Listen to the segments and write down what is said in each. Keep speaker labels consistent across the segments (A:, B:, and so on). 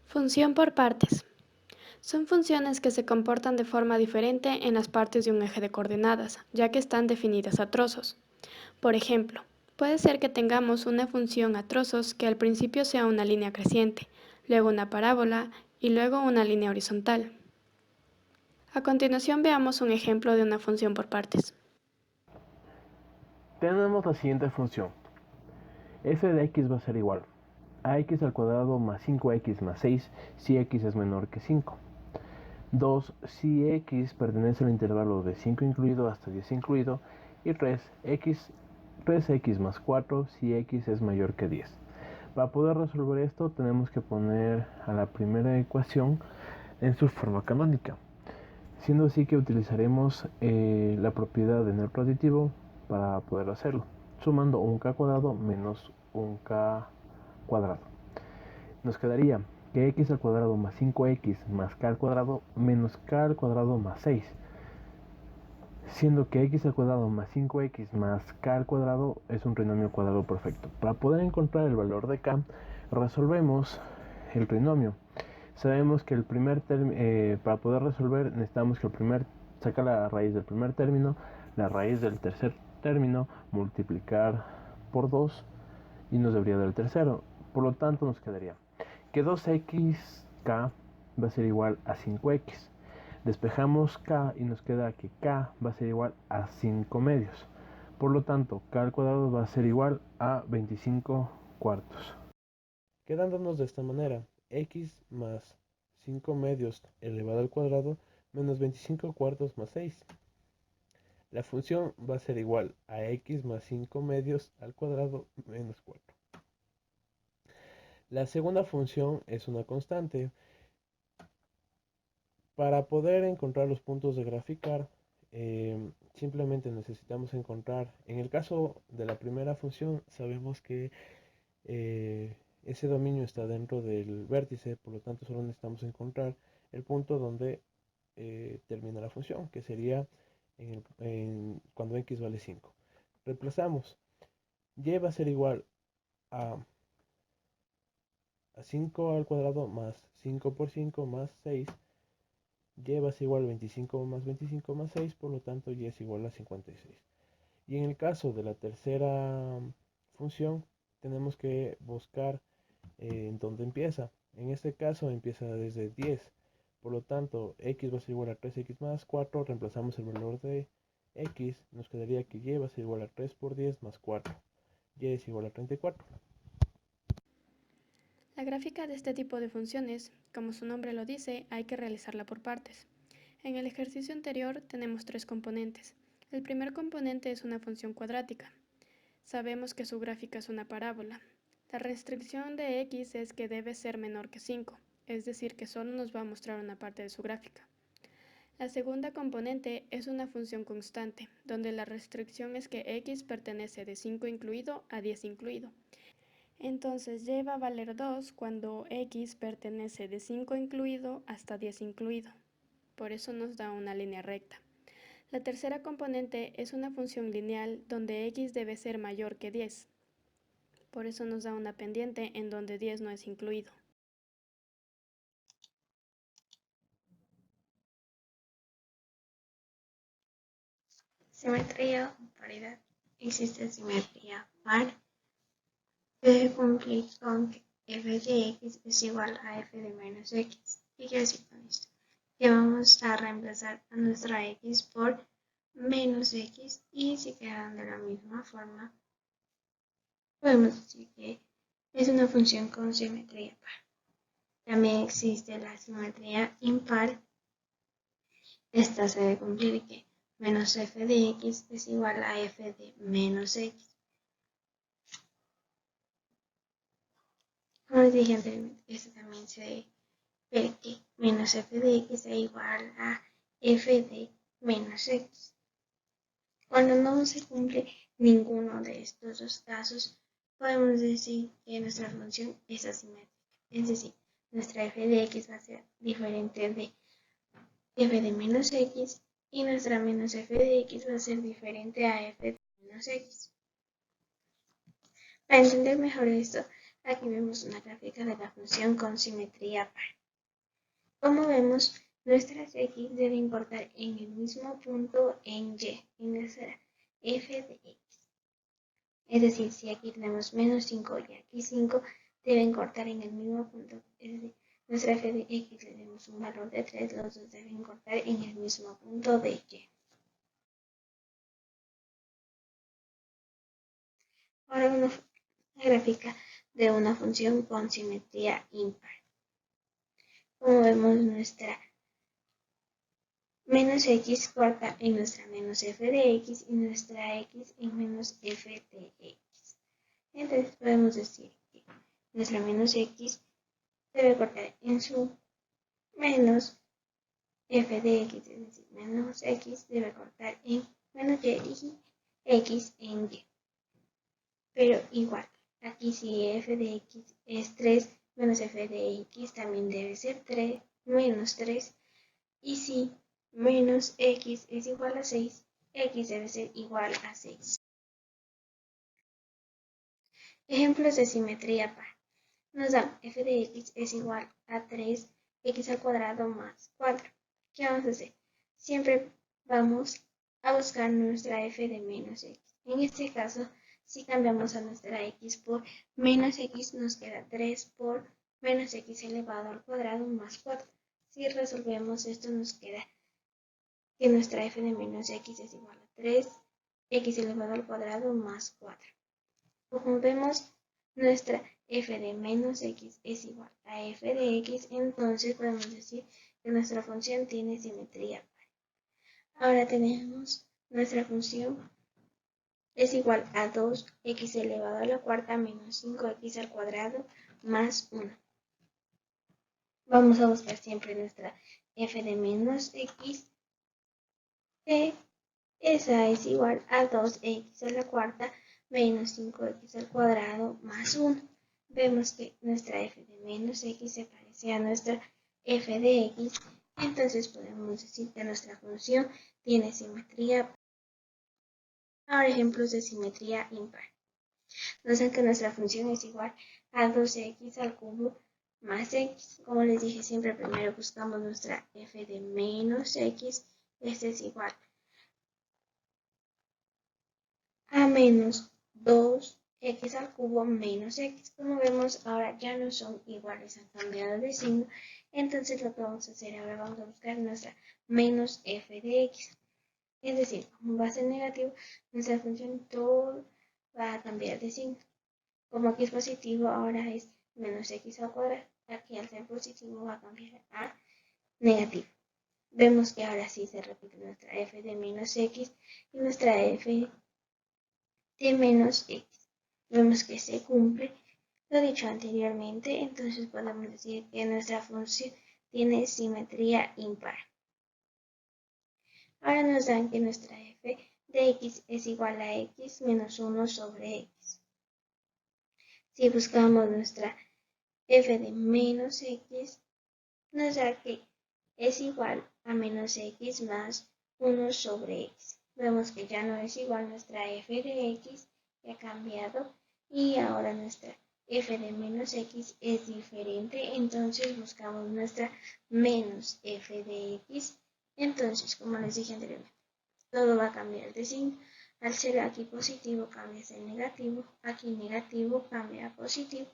A: Función por partes. Son funciones que se comportan de forma diferente en las partes de un eje de coordenadas, ya que están definidas a trozos. Por ejemplo, puede ser que tengamos una función a trozos que al principio sea una línea creciente, luego una parábola y luego una línea horizontal. A continuación veamos un ejemplo de una función por partes.
B: Tenemos la siguiente función. f de x va a ser igual a x al cuadrado más 5x más 6 si x es menor que 5. 2. Si x pertenece al intervalo de 5 incluido hasta 10 incluido. Y 3x más 4 si x es mayor que 10. Para poder resolver esto tenemos que poner a la primera ecuación en su forma canónica, siendo así que utilizaremos la propiedad de NER aditivo para poder hacerlo, sumando un k cuadrado menos un k cuadrado. Nos quedaría que x al cuadrado más 5x más k al cuadrado menos k al cuadrado más 6, siendo que x al cuadrado más 5x más k al cuadrado es un trinomio cuadrado perfecto. Para poder encontrar el valor de k, resolvemos el trinomio. Sabemos que para poder resolver necesitamos que sacar la raíz del primer término, la raíz del tercer término, multiplicar por 2 y nos debería dar el tercero. Por lo tanto nos quedaría que 2xk va a ser igual a 5x. Despejamos k y nos queda que k va a ser igual a 5 medios. Por lo tanto, k al cuadrado va a ser igual a 25 cuartos. Quedándonos de esta manera, x más 5 medios elevado al cuadrado menos 25 cuartos más 6. La función va a ser igual a x más 5 medios al cuadrado menos 4. La segunda función es una constante. Para poder encontrar los puntos de graficar, simplemente necesitamos encontrar, en el caso de la primera función, sabemos que ese dominio está dentro del vértice, por lo tanto solo necesitamos encontrar el punto donde termina la función, que sería cuando x vale 5. Reemplazamos. Y va a ser igual a 5 al cuadrado más 5 por 5 más 6. Y va a ser igual a 25 más 6, por lo tanto y es igual a 56. Y en el caso de la tercera función, tenemos que buscar en dónde empieza. En este caso empieza desde 10. Por lo tanto, x va a ser igual a 3x más 4. Reemplazamos el valor de x. Nos quedaría que y va a ser igual a 3 por 10 más 4. Y es igual a 34.
A: La gráfica de este tipo de funciones, como su nombre lo dice, hay que realizarla por partes. En el ejercicio anterior tenemos tres componentes. El primer componente es una función cuadrática. Sabemos que su gráfica es una parábola. La restricción de x es que debe ser menor que 5, es decir, que solo nos va a mostrar una parte de su gráfica. La segunda componente es una función constante, donde la restricción es que x pertenece de 5 incluido a 10 incluido. Entonces y va a valer 2 cuando x pertenece de 5 incluido hasta 10 incluido. Por eso nos da una línea recta. La tercera componente es una función lineal donde x debe ser mayor que 10. Por eso nos da una pendiente en donde 10 no es incluido.
C: Simetría o paridad. Existe simetría par. Debe cumplir con que f de x es igual a f de menos x. ¿Qué quiere decir con esto? Que vamos a reemplazar a nuestra x por menos x y si quedan de la misma forma, podemos decir que es una función con simetría par. También existe la simetría impar. Esta se debe cumplir que menos f de x es igual a f de menos x. Como les dije anteriormente, esto también se debe ver que menos f de x es igual a f de menos x. Cuando no se cumple ninguno de estos dos casos, podemos decir que nuestra función es asimétrica. Es decir, nuestra f de x va a ser diferente de f de menos x y nuestra menos f de x va a ser diferente a f de menos x. Para entender mejor esto, Aquí vemos una gráfica de la función con simetría par. Como vemos, nuestras x deben cortar en el mismo punto en y, en nuestra f de x. Es decir, si aquí tenemos menos 5 y aquí 5, deben cortar en el mismo punto. Es decir, nuestra f de x le demos un valor de 3, los dos deben cortar en el mismo punto de y. Ahora una gráfica de una función con simetría impar. Como vemos, nuestra menos x corta en nuestra menos f de x y nuestra x en menos f de x. Entonces podemos decir que nuestra menos x debe cortar en su menos f de x, es decir, menos x debe cortar en menos y x en y. Pero igual, aquí si f de x es 3, menos f de x también debe ser 3, menos 3. Y si menos x es igual a 6, x debe ser igual a 6. Ejemplos de simetría par. Nos dan f de x es igual a 3x al cuadrado más 4. ¿Qué vamos a hacer? Siempre vamos a buscar nuestra f de menos x. En este caso, si cambiamos a nuestra x por menos x, nos queda 3 por menos x elevado al cuadrado más 4. Si resolvemos esto, nos queda que nuestra f de menos x es igual a 3x elevado al cuadrado más 4. Como vemos, nuestra f de menos x es igual a f de x, entonces podemos decir que nuestra función tiene simetría par. Ahora tenemos nuestra función es igual a 2x elevado a la cuarta menos 5x al cuadrado más 1. Vamos a buscar siempre nuestra f de menos x, que esa es igual a 2x a la cuarta menos 5x al cuadrado más 1. Vemos que nuestra f de menos x se parece a nuestra f de x, entonces podemos decir que nuestra función tiene simetría. Ahora ejemplos de simetría impar. Nos dan que nuestra función es igual a 2x al cubo más x. Como les dije, siempre primero buscamos nuestra f de menos x. Este es igual a menos 2x al cubo menos x. Como vemos, ahora ya no son iguales, han cambiado de signo. Entonces lo que vamos a hacer ahora, vamos a buscar nuestra menos f de x. Es decir, como va a ser negativo, nuestra función todo va a cambiar de signo. Como aquí es positivo, ahora es menos x al cuadrado. Aquí al ser positivo va a cambiar a negativo. Vemos que ahora sí se repite nuestra f de menos x y nuestra f de menos x. Vemos que se cumple lo dicho anteriormente, entonces podemos decir que nuestra función tiene simetría impar. Ahora nos dan que nuestra f de x es igual a x menos 1 sobre x. Si buscamos nuestra f de menos x, nos da que es igual a menos x más 1 sobre x. Vemos que ya no es igual nuestra f de x, que ha cambiado, y ahora nuestra f de menos x es diferente, entonces buscamos nuestra menos f de x. Entonces, como les dije anteriormente, todo va a cambiar de signo. Al ser aquí positivo cambia a ser negativo, aquí negativo cambia a positivo.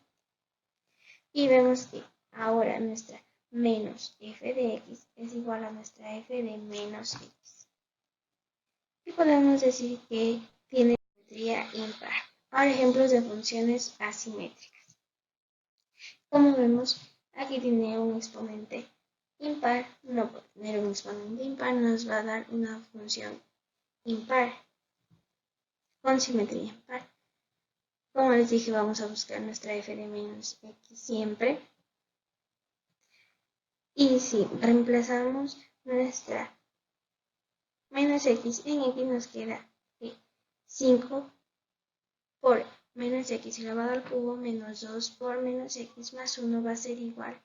C: Y vemos que ahora nuestra menos f de x es igual a nuestra f de menos x. Y podemos decir que tiene simetría impar. Ahora ejemplos de funciones asimétricas. Como vemos, aquí tiene un exponente impar, no puede tener un exponente impar, nos va a dar una función impar con simetría impar. Como les dije, vamos a buscar nuestra f de menos x siempre. Y si reemplazamos nuestra menos x en x, nos queda que 5 por menos x elevado al cubo menos 2 por menos x más 1 va a ser igual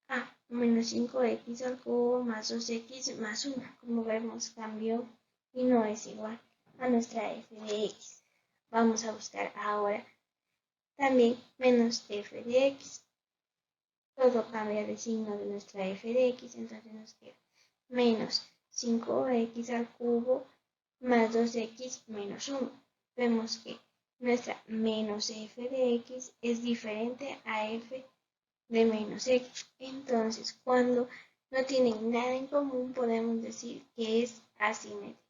C: a menos 5x al cubo más 2x más 1. Como vemos, cambió y no es igual a nuestra f de x. Vamos a buscar ahora También menos f de x. Todo cambia de signo de nuestra f de x, entonces nos queda menos 5x al cubo más 2x menos 1. Vemos que nuestra menos f de x es diferente a f de menos x. Entonces, cuando no tienen nada en común, podemos decir que es asimétrico.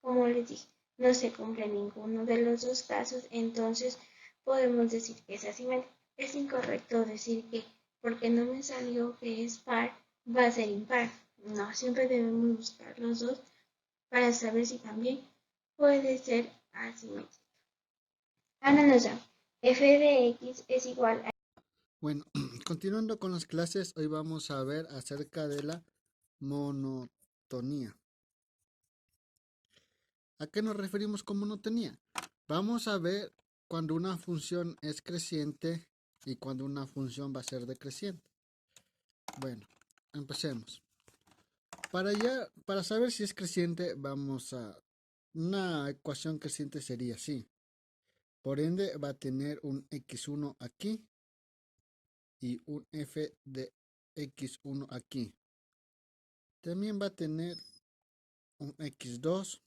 C: Como les dije, no se cumple ninguno de los dos casos, entonces podemos decir que es asimétrico. Es incorrecto decir que porque no me salió que es par, va a ser impar. No, siempre debemos buscar los dos para saber si también puede ser asimétrico. Ahora nos da f de x es igual a...
D: Bueno, continuando con las clases, hoy vamos a ver acerca de la monotonía. ¿A qué nos referimos con monotonía? Vamos a ver cuando una función es creciente y cuando una función va a ser decreciente. Bueno, empecemos. Para saber si es creciente, vamos a... Una ecuación creciente sería así. Por ende, va a tener un x1 aquí y un f de x1 aquí. También va a tener un x2,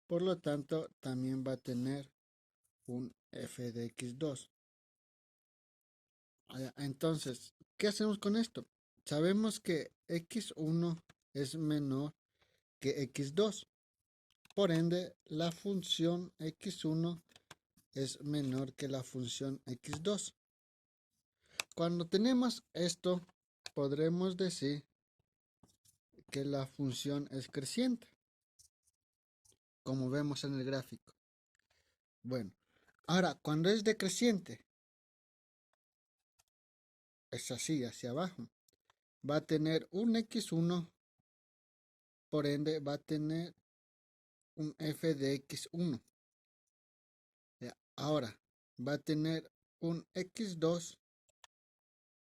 D: por lo tanto, también va a tener un f de x2. Entonces, ¿qué hacemos con esto? Sabemos que x1 es menor que x2. Por ende, la función x1 es menor que la función x2. Cuando tenemos esto, podremos decir que la función es creciente, como vemos en el gráfico. Bueno, ahora, cuando es decreciente, es así, hacia abajo. Va a tener un x1, por ende va a tener un f de x1. Ahora, va a tener un x2,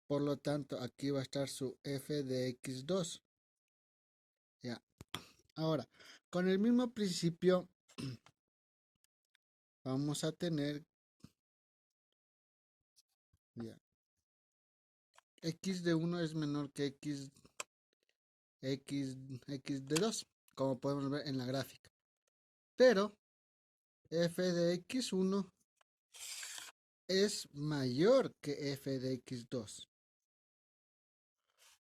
D: por lo tanto aquí va a estar su f de x2. Ya. Ahora, con el mismo principio, vamos a tener ya, x de 1 es menor que x de 2, como podemos ver en la gráfica. Pero f de x1 es mayor que f de x2.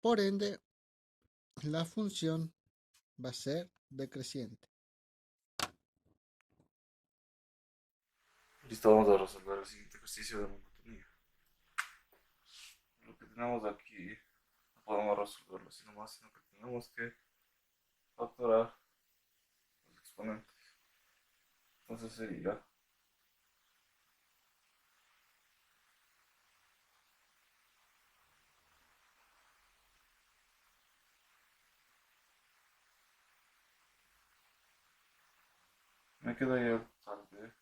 D: Por ende, la función va a ser decreciente.
E: Listo, vamos a resolver el siguiente ejercicio de monotonía. Lo que tenemos aquí no podemos resolverlo así nomás, sino que tenemos que factorar los exponentes. Entonces sería me quedaría el total de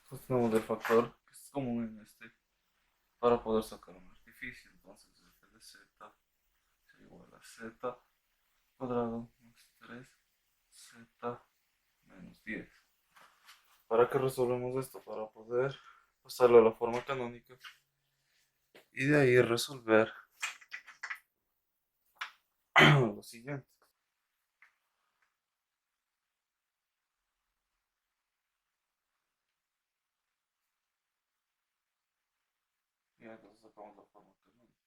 E: entonces tenemos el factor que es común en este para poder sacar un artificio. Entonces f de z sería igual a z cuadrado más 3z menos 10. ¿Para qué resolvemos esto? Para poder pasarlo a la forma canónica y de ahí resolver lo siguiente. Y entonces sacamos la forma canónica.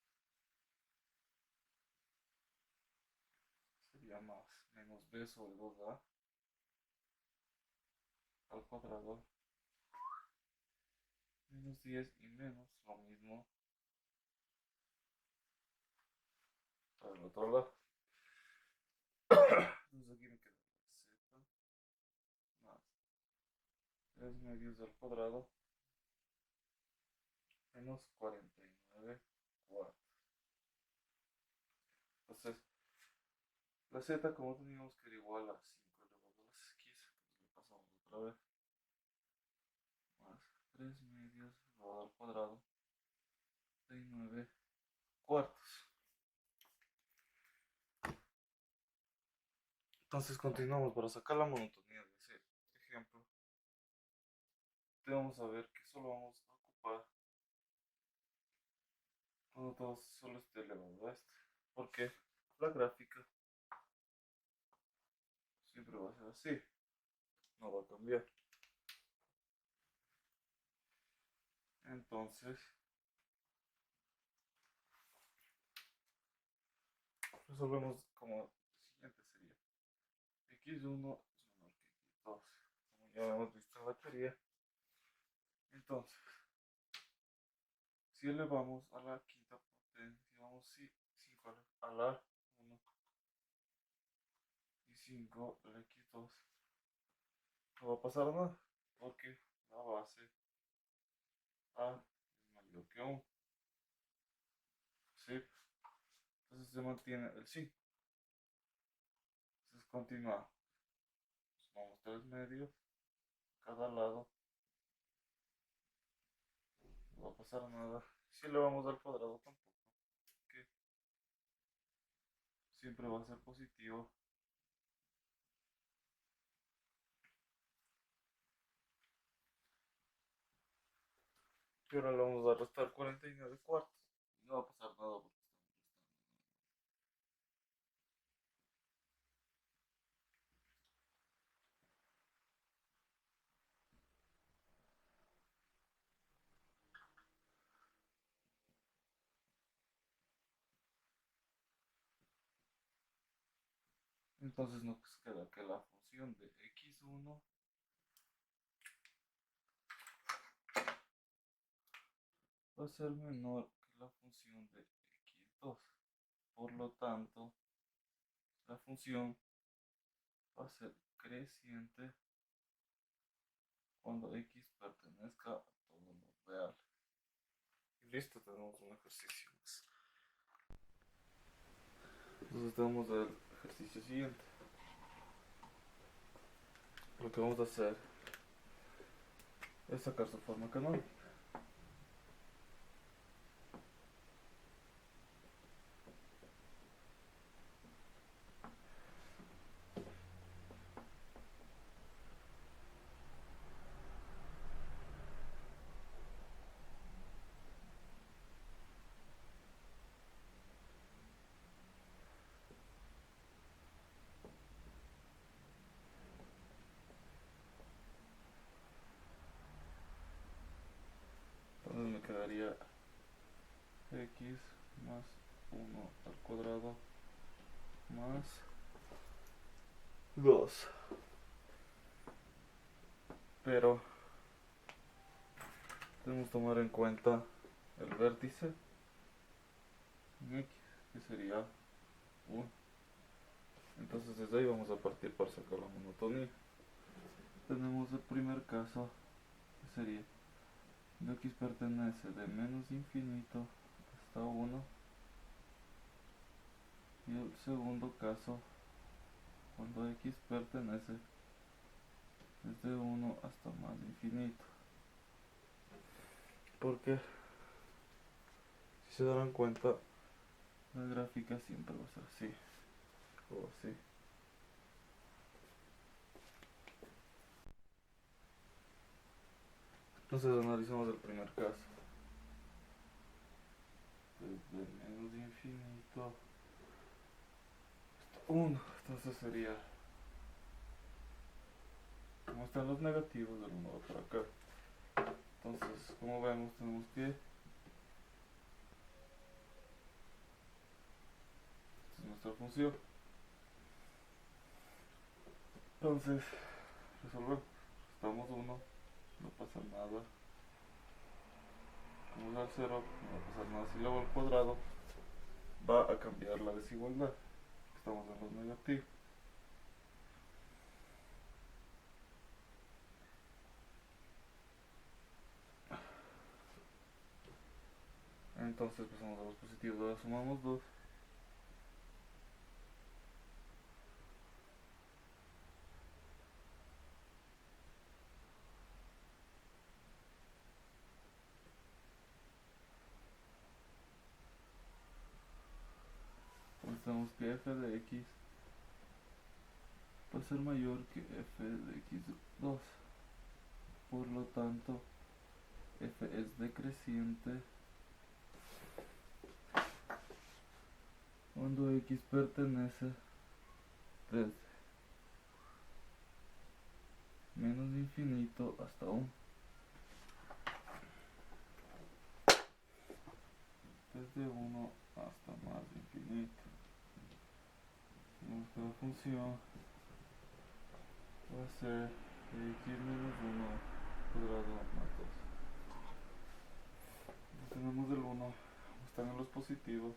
E: Sería más menos b sobre 2a al cuadrado menos 10 y menos lo mismo para el otro lado. Entonces aquí me queda z más 3 medios al cuadrado menos 49 cuartos. Entonces la z como teníamos que era igual a 5 elevado a las x, entonces lo pasamos otra vez. Más 3 medios elevado al cuadrado de 9 cuartos. Entonces continuamos para sacar la monotonía de debemos saber que solo vamos a ocupar cuando todo solo esté elevado a este. Porque la gráfica siempre va a ser así, no va a cambiar. Entonces, resolvemos como siguiente sería x1 es menor que x2, como ya hemos visto en la teoría. Entonces, si elevamos a la quinta potencia, vamos 5 a la 1 y 5 a la x2, no va a pasar nada, porque la base a es mayor que 1. ¿Sí? Entonces se mantiene el 5. Entonces continuamos. Sumamos 3 medios cada lado. No va a pasar nada. Si le vamos al cuadrado tampoco. Que siempre va a ser positivo. Y ahora le vamos a restar 49 cuartos. Y no va a pasar nada porque estamos restando. Entonces nos queda que la función de x1 va a ser menor que la función de x2. Por lo tanto, la función va a ser creciente cuando x pertenezca a todo lo real. Y listo, tenemos un ejercicio más. Entonces tenemos el ejercicio siguiente. Lo que vamos a hacer es sacar su forma canónica. Entonces me quedaría x más 1 al cuadrado más 2. Pero debemos tomar en cuenta el vértice en x, que sería 1. Entonces desde ahí vamos a partir para sacar la monotonía. Tenemos el primer caso, que sería cuando x pertenece de menos infinito hasta 1. Y el segundo caso, cuando x pertenece desde 1 hasta más infinito. Porque si se darán cuenta, la gráfica siempre va a ser así o así. Entonces analizamos el primer caso. Desde menos infinito hasta 1. Entonces sería, como están los negativos, del 1 va para acá. Entonces, como vemos, tenemos que, esta es nuestra función. Entonces, resolvemos. Restamos 1, no pasa nada. Como es al 0, no va a pasar nada. Si le hago al cuadrado, va a cambiar la desigualdad. Estamos en los negativos. Entonces pasamos a los positivos. Ahora sumamos 2. Entonces tenemos que f de x va a ser mayor que f de x2. por lo tanto f es decreciente cuando x pertenece desde menos infinito hasta 1. Desde 1 hasta más infinito. Nuestra función va a ser x menos 1 cuadrado más 2. Tenemos el 1, están en los positivos.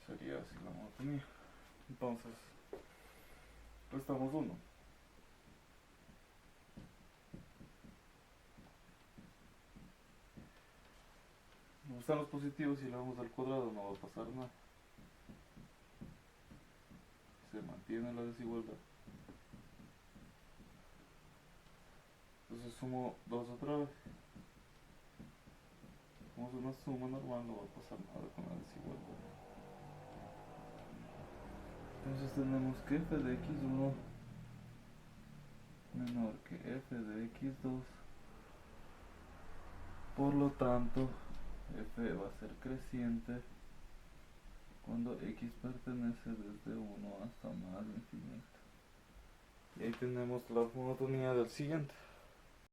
E: Sería así la monotonía. Entonces, restamos 1. Como están los positivos y le vamos al cuadrado, no va a pasar nada. Se mantiene la desigualdad. Entonces sumo 2 otra vez. Como es una suma normal, no va a pasar nada con la desigualdad. Entonces tenemos que f de x1 menor que f de x2. Por lo tanto, f va a ser creciente cuando x pertenece desde 1 hasta más infinito. Y ahí tenemos la monotonía del siguiente.